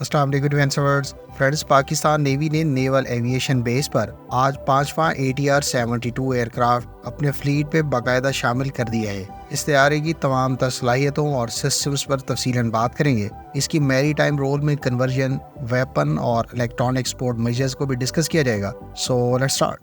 السلام علیکم friends, Pakistan navy نے نیول ایویشن بیس پر آج 5واں ATR-72 ایئرکرافٹ اپنے فلیٹ پہ باقاعدہ شامل کر دیا ہے۔ اس طیارے کی تمام تر صلاحیتوں اور سسٹمز پر تفصیلاً بات کریں گے۔ اس کی میری ٹائم رول میں کنورژن، ویپن اور الیکٹرانک سپورٹ میجرز کو بھی ڈسکس کیا جائے گا۔ So let's start.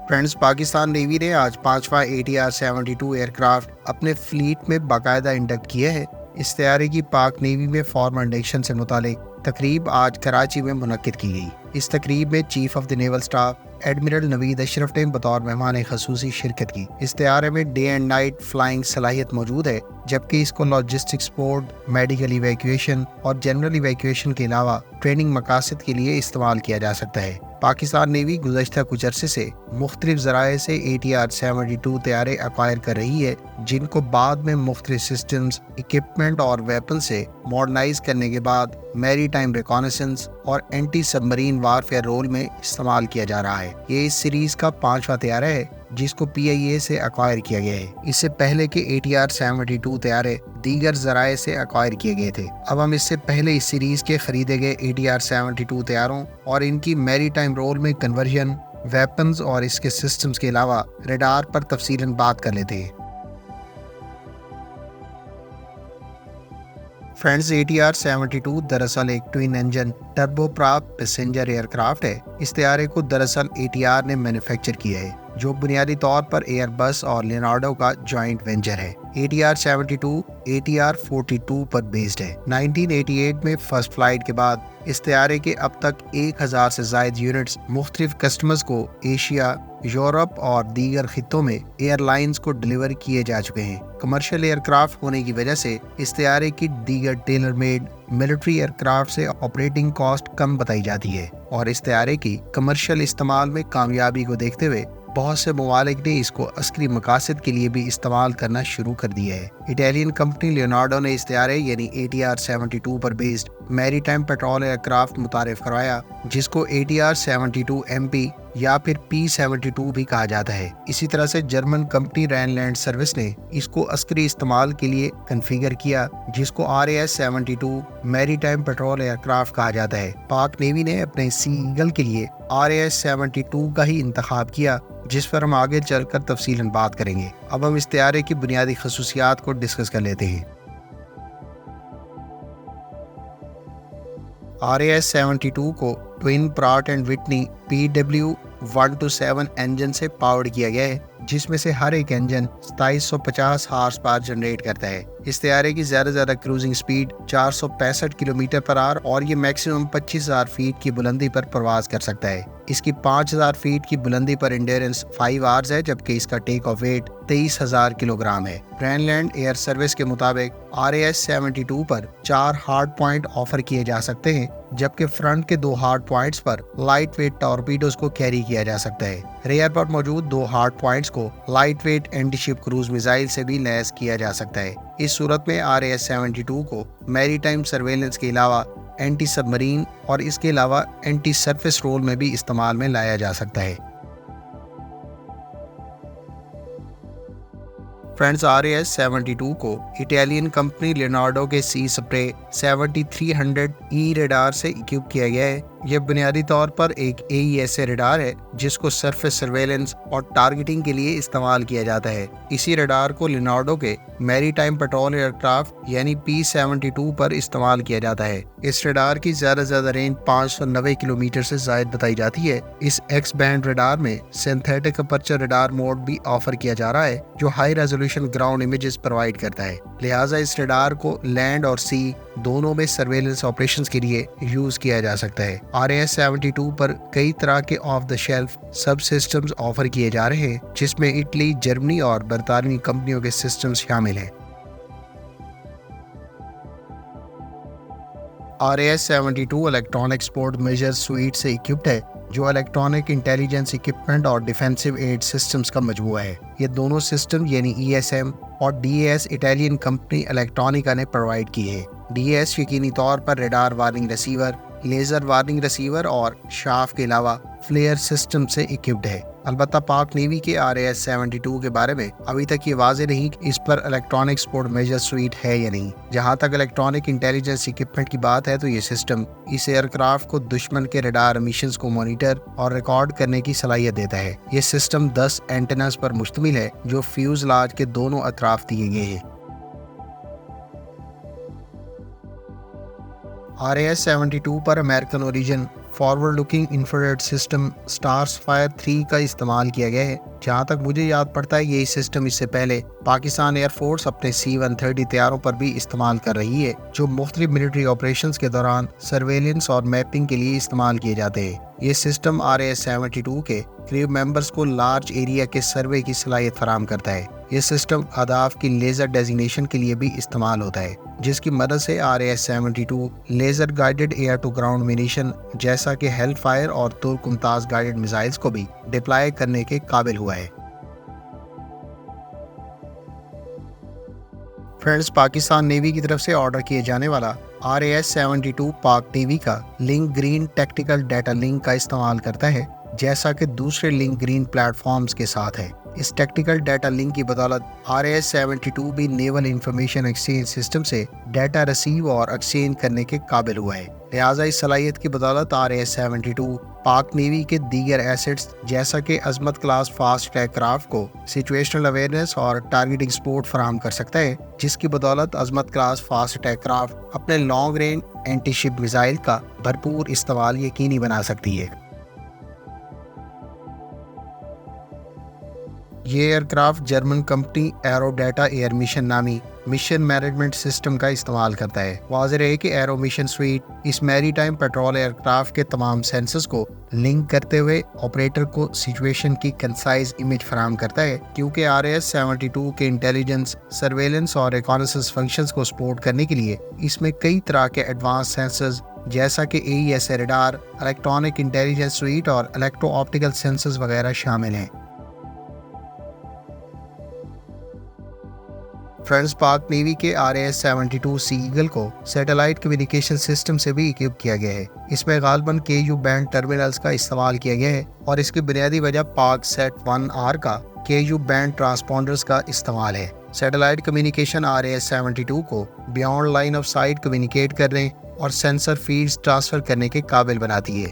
Friends, Pakistan navy نے آج 5واں ATR-72 ایئرکرافٹ اپنے فلیٹ میں باقاعدہ انڈکٹ کیا ہے۔ اس طیارے کی پاک نیوی میں فارم انڈکشن سے متعلق تقریب آج کراچی میں منعقد کی گئی۔ اس تقریب میں chief of the naval staff admiral Naveed Ashraf نے بطور مہمان خصوصی شرکت کی۔ اس طیارے میں ڈے اینڈ نائٹ فلائنگ صلاحیت موجود ہے، جبکہ اس کو لاجسٹک سپورٹ، میڈیکل ایویکویشن اور جنرل ایویکویشن کے علاوہ ٹریننگ مقاصد کے لیے استعمال کیا جا سکتا ہے۔ پاکستان نیوی گزشتہ کچھ عرصے سے مختلف ذرائع سے ATR-72 طیارے ایکوائر کر رہی ہے، جن کو بعد میں مختلف سسٹمز، اکوپمنٹ اور ویپن سے ماڈرنائز کرنے کے بعد میری ٹائم ریکانیسنس اور اینٹی سب مرین وارفیئر رول میں استعمال کیا جا رہا ہے۔ یہ اس سیریز کا 5واں طیارہ ہے جس کو PIA سے ایکوائر کیا گیا ہے۔ اس سے پہلے کے ATR-72 طیارے دیگر ذرائع سے ایکوائر کیے گئے تھے۔ اب ہم اس سے پہلے اس سیریز کے خریدے گئے ATR-72 طیاروں اور ان کی میری ٹائم رول میں کنورژن، ویپنز اور اس کے سسٹمز کے علاوہ ریڈار پر تفصیلاً بات کر لیتے ہیں۔ فرینڈز، ATR-72 دراصل ایک twin engine turboprop passenger aircraft ہے۔ اس طیارے کو دراصل ATR نے مینوفیکچر کیا ہے، جو بنیادی طور پر ایئر بس اور لینارڈو کا جوائنٹ وینچر ہے۔ ATR-72 ATR-42 پر بیسڈ ہے۔ 1988 میں فرسٹ فلائٹ کے بعد اس طیارے کے اب تک 1000 سے زائد یونٹس مختلف کسٹمرز کو ایشیا، یورپ اور دیگر خطوں میں ایئر لائنز کو ڈیلیور کیے جا چکے ہیں۔ کمرشل ایئر کرافٹ ہونے کی وجہ سے اس طیارے کی دیگر tailor made military aircraft سے آپریٹنگ کاسٹ کم بتائی جاتی ہے، اور اس طیارے کی کمرشل استعمال میں کامیابی کو دیکھتے ہوئے بہت سے ممالک نے اس کو عسکری مقاصد کے لیے بھی استعمال کرنا شروع کر دیا ہے۔ اٹالین کمپنی لیونارڈو نے اس طیارے یعنی ATR-72 پر بیسڈ میری ٹائم پیٹرول ایئر کرافٹ متعارف کروایا، جس کو ATR-72 MP یا پھر P-72 بھی کہا جاتا ہے۔ اسی طرح سے جرمن کمپنی رین لینڈ سروس نے اس کو عسکری استعمال کے لیے کنفیگر کیا، جس کو RAS-72 میری ٹائم پیٹرول ایئر کرافٹ کہا جاتا ہے۔ پاک نیوی نے اپنے سی ایگل کے لیے RAS-72 کا ہی انتخاب کیا، جس پر ہم آگے چل کر تفصیلاً بات کریں گے۔ اب ہم اس طیارے کی بنیادی خصوصیات کو ڈسکس کر لیتے ہیں۔ RAS-72 کو twin Pratt and Whitney PW-127 engine سے پاورڈ کیا گیا ہے، جس میں سے ہر ایک انجن 2750 ہارس پاور جنریٹ کرتا ہے۔ اس طیارے کی زیادہ کروزنگ سپیڈ 465 کلومیٹر پر آور اور یہ میکسیمم 25,000 فیٹ کی بلندی پر پرواز کر سکتا ہے۔ اس کی 5000 فیٹ کی بلندی پر انڈیرنس 5 آورز ہے، جبکہ اس کا ٹیک آف ویٹ 23,000 کلو گرام ہے۔ رین لینڈ ایئر سروس کے مطابق RAS-72 پر 4 ہارڈ پوائنٹ آفر کیے جا سکتے ہیں، جبکہ فرنٹ کے 2 ہارڈ پوائنٹس پر لائٹ ویٹ ٹارپیڈوز کو کیری کیا جا سکتا ہے۔ ریئر پر موجود 2 ہارڈ پوائنٹس کو لائٹ ویٹ اینٹی شپ کروز میزائل سے بھی لیس کیا جا سکتا ہے۔ اس صورت میں RAS-72 کو میری ٹائم سرویلنس کے علاوہ اینٹی سب مرین اور اس کے علاوہ اینٹی سرفیس رول میں بھی استعمال میں لایا جا سکتا ہے۔ فرینڈز، RAS-72 کو اٹالین کمپنی لینارڈو کے سی سپرے 7300E ریڈار سے اکوپ کیا گیا ہے۔ یہ بنیادی طور پر ایک AESA ریڈار ہے، جس کو سرفیس سرویلنس اور ٹارگیٹنگ کے لیے استعمال کیا جاتا ہے۔ اسی ریڈار کو لینارڈو کے میری ٹائم پیٹرول ایئر کرافٹ یعنی P-72 پر استعمال کیا جاتا ہے۔ اس ریڈار کی زیادہ رینج 590 کلومیٹر سے زائد بتائی جاتی ہے۔ اس ایکس بینڈ ریڈار میں سنتھیٹک اپرچر ریڈار موڈ بھی آفر کیا جا رہا ہے، جو high resolution ground images provide کرتا ہے۔ لہٰذا اس ریڈار کو لینڈ اور سی دونوں میں سرویلنس آپریشنز کے لیے یوز کیا جا سکتا ہے۔ RAS-72 پر کئی طرح کے of the shelf sub systems offer کیے جا رہے ہیں، جس میں اٹلی، جرمنی اور برطانوی کمپنیوں کے سسٹمز شامل ہیں۔ RAS-72 electronic support measure suite سے اکوپڈ ہے، جو الیکٹرانک انٹیلیجنس اکوپمنٹ اور ڈیفینسو ایڈ سسٹمز کا مجموعہ ہے۔ یہ دونوں سسٹم یعنی ESM اور DAS اٹالین کمپنی الیکٹرانیکا نے پرووائڈ کی ہے۔ DAS یقینی طور پر radar warning receiver, laser warning receiver اور شاف کے علاوہ فلیئر سسٹم سے اکوپڈ ہے۔ البتہ پاک نیوی کے RAS-72 کے بارے میں ابھی تک یہ واضح نہیں کہ اس پر الیکٹرانک سپورٹ میجر سویٹ ہے یا نہیں۔ جہاں تک الیکٹرانک انٹیلیجنس اکوپمنٹ کی بات ہے تو یہ سسٹم اس ایئر کرافٹ کو دشمن کے ریڈار امیشنز کو مانیٹر اور ریکارڈ کرنے کی صلاحیت دیتا ہے۔ یہ سسٹم 10 اینٹناز پر مشتمل ہے جو فیوزلاج کے دونوں اطراف دیے گئے ہیں۔ RAS-72 پر American origin forward looking infrared system Star Safire 3 کا استعمال کیا گیا ہے۔ جہاں تک مجھے یاد پڑتا ہے یہی سسٹم اس سے پہلے پاکستان ایئر فورس اپنے C-130 طیاروں پر بھی استعمال کر رہی ہے، جو مختلف ملٹری آپریشنز کے دوران سرویلنس اور میپنگ کے لیے استعمال کیے جاتے ہیں۔ یہ سسٹم RAS-72 کے کریو ممبرز کو لارج ایریا کے سروے کی صلاحیت فراہم کرتا ہے۔ یہ سسٹم اہداف کی لیزر ڈیزگنیشن کے لیے بھی استعمال ہوتا ہے، جس کی مدد سے RAS-72 laser guided air to ground munition جیسا کہ ہیل فائر اور ترک ممتاز گائیڈڈ میزائلز کو بھی ڈپلائے کرنے کے قابل ہوا ہے۔ فرینڈز، پاکستان نیوی کی طرف سے آرڈر کیے جانے والا RAS-72 پاک نیوی کا link green tactical data link کا استعمال کرتا ہے، جیسا کہ دوسرے لنک گرین پلیٹ فارمز کے ساتھ ہے۔ اس ٹیکٹیکل ڈیٹا لنک کی بدولت RAS-72 بھی نیول انفارمیشن ایکسچینج سسٹم سے ڈیٹا ریسیو اور ایکسچینج کرنے کے قابل ہوا ہے۔ لہٰذا اس صلاحیت کی بدولت RAS-72 پاک نیوی کے دیگر ایسٹس جیسا کہ عظمت کلاس فاسٹ اٹیک کرافٹ کو سچویشنل اویئرنیس اور ٹارگیٹنگ سپورٹ فراہم کر سکتا ہے، جس کی بدولت عظمت کلاس فاسٹ اٹیک کرافٹ اپنے long range anti ship missile کا بھرپور استعمال یقینی بنا سکتی ہے۔ یہ aircraft German company Aerodata air mission نامی مشن مینجمنٹ سسٹم کا استعمال کرتا ہے۔ واضح رہے کہ ایرو مشن سویٹ اس میری ٹائم پیٹرول ایئر کرافٹ کے تمام سینسرز کو لنک کرتے ہوئے آپریٹر کو سچویشن کی کنسائز امیج فراہم کرتا ہے، کیونکہ RAS-72 کے انٹیلیجنس، سرویلنس اور ریکانسنس فنکشنز کو سپورٹ کرنے کے لیے اس میں کئی طرح کے ایڈوانس سینسرز جیسا کہ AESA radar, electronic intelligence suite اور الیکٹرو آپٹیکل سینسرز وغیرہ شامل ہیں۔ فرینڈز، پاک نیوی کے RAS-72 سی ایگل کو سیٹلائٹ کمیونیکیشن سسٹم سے بھی اکوپ کیا گیا ہے۔ اس میں غالباً KU بینڈ ٹرمینلز کا استعمال کیا گیا ہے اور اس کی بنیادی وجہ پاک SAT-1R کا KU بینڈ ٹرانسپونڈرز کا استعمال ہے۔ سیٹلائٹ کمیونیکیشن RAS-72 کو beyond line of sight communicate کرنے اور سینسر فیڈز ٹرانسفر کرنے کے قابل بناتی ہے۔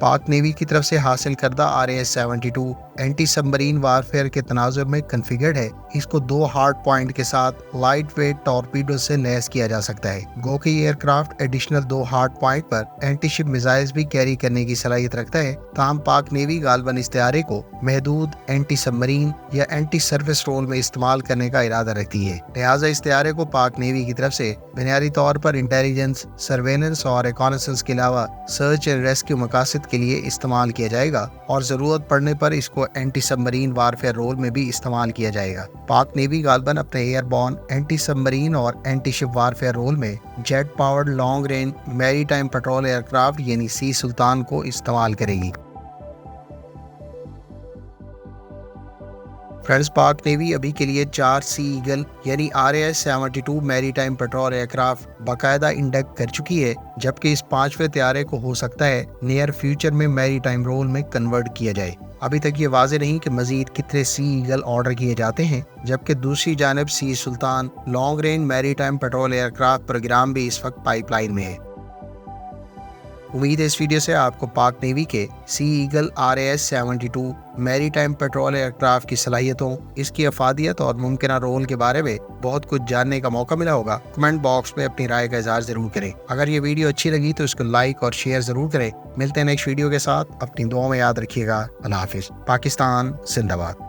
پاک نیوی کی طرف سے حاصل کردہ RAS-72 اینٹی سب مرین وارفیئر کے تناظر میں کنفیگرڈ ہے۔ اس کو 2 ہارڈ پوائنٹ کے ساتھ لائٹ ویٹ ٹورپیڈو سے لیس کیا جا سکتا ہے۔ گو کہ aircraft additional 2 hard point پر اینٹی شپ میزائلز بھی کیری کرنے کی صلاحیت رکھتا ہے، تاہم پاک نیوی غالباً اس طیارے کو محدود اینٹی سب مرین یا اینٹی سرفس رول میں استعمال کرنے کا ارادہ رکھتی ہے۔ لہٰذا اس طیارے کو پاک نیوی کی طرف سے بنیادی طور پر انٹیلیجنس، سرویلنس اور ریکانسنس کے علاوہ سرچ اینڈ ریسکیو مقاصد کے لیے استعمال کیا جائے گا، اور ضرورت پڑنے پر اس کو اینٹی سب مرین وارفیئر رول میں بھی استعمال کیا جائے گا۔ پاک نیوی غالباً اپنے ایئر بورن اینٹی سب مرین اور اینٹی شپ وارفیئر رول میں jet powered long range maritime patrol year craft یعنی سی سلطان کو استعمال کرے گی۔ فرینڈز، پاک نیوی ابھی کے لیے 4 سی ایگل یعنی RAS-72 میری ٹائم پیٹرول ایئر کرافٹ باقاعدہ انڈکٹ کر چکی ہے، جبکہ اس 5ویں طیارے کو ہو سکتا ہے نیئر فیوچر میں میری ٹائم رول میں کنورٹ کیا جائے۔ ابھی تک یہ واضح نہیں کہ مزید کتنے سی ایگل آرڈر کیے جاتے ہیں، جبکہ دوسری جانب Sea Sultan long range maritime patrol aircraft programme بھی اس وقت پائپ لائن میں ہے۔ امید ہے اس ویڈیو سے آپ کو پاک نیوی کے سی ایگل RAS-72 میری ٹائم پیٹرول ایئر کرافٹ کی صلاحیتوں، اس کی افادیت اور ممکنہ رول کے بارے میں بہت کچھ جاننے کا موقع ملا ہوگا۔ کمنٹ باکس میں اپنی رائے کا اظہار ضرور کریں۔ اگر یہ ویڈیو اچھی لگی تو اس کو لائک اور شیئر ضرور کریں۔ ملتے ہیں نیکسٹ ویڈیو کے ساتھ، اپنی دعاؤں میں یاد رکھیے گا۔ اللہ حافظ۔ پاکستان زندہ باد۔